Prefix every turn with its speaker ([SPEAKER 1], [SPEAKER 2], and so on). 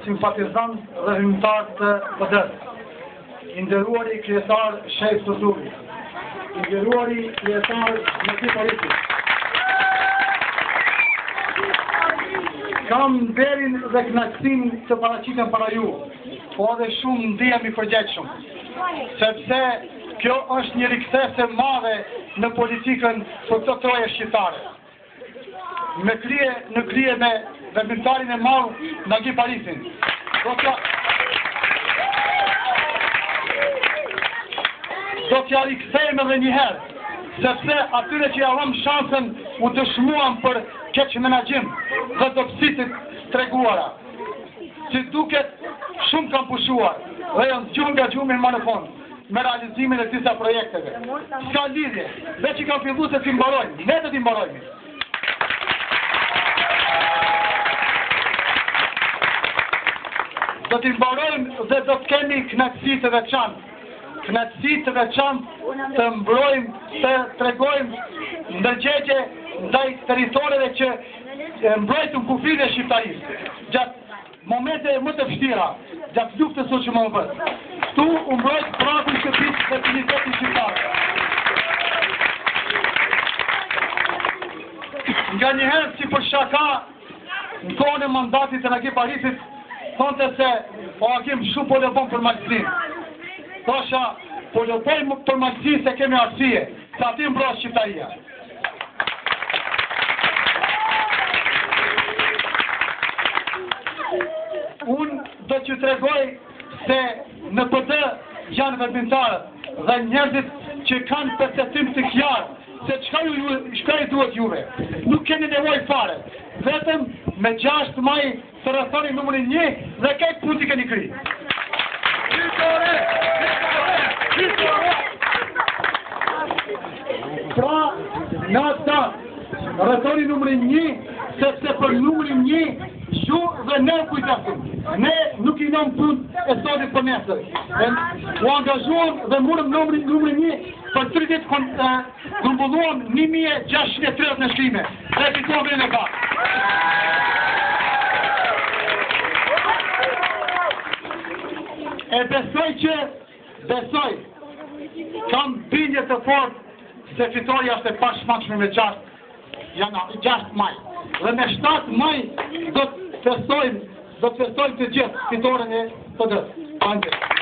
[SPEAKER 1] simpatizant dhe hymtar të PD-s, i nderuari kryetar Sheh Soturi, i nderuari kryetar Meti Politik. Kam nderin dhe kënaqësinë të paraqitem para ju, po edhe shumë ndihem i përgjegjshëm, sepse kjo është një rikthese madhe në politikën për këtë troje shqiptare. Në krye me veprimtarin e madh Nagi Parisin. Do t'ja rikthejmë edhe një herë, sepse atyre që ja dhëm shansën u dëshmuan për keq menaxhim dhe dobësitë treguara. Si duket, shumë kanë pushuar dhe janë zgjuar nga gjumi në fond me realizimin e disa projekteve. S'ka lidhje, veç i kanë filluar se t'i mbarojnë, ne do t'i mbarojmë. Do t'i mbarojmë dhe do t'kemi kënaqësi të veçantë. Kënaqësi të veçantë të mbrojmë, të tregojmë ndërgjegje ndaj territoreve që mbrojtën kufirin e shqiptarisë. Gjatë momente më të vështira, gjatë luftës së që më bët. Ktu u mbrojt pragu i shtëpisë dhe dignitetin shqiptar. Nga njëherë si për shaka, në kohën e mandatit të Nagi Parisit, thonte se o Agim shumë po lëbon për malësinë. Thosha, po lëbon për malësinë se kemi arsye, se ati mbrojt shqiptaria. Unë do t'ju tregoj se në PD janë veprimtarët dhe njerëzit që kanë perceptim të qartë se çka ju duhet juve. Nuk keni nevojë fare. Vetëm me 6 maj të rrethoni numrin 1 dhe këtë punë keni kry. Pra, në ata rrethoni numrin 1, sepse për numrin 1 ju dhe ne kujdesim. Ne nuk i nëm punë e sotit për nesër. U angazhuam dhe murëm numrin 1 për 30 grumbulluam 1630 në shkrime. Dhe fituam vërën e parë. E besoj, kam bindje të fort se fitoria është e pashmangshme me 6 maj. Dhe me 7 maj do të festojmë të gjithë fitoren e PD-s.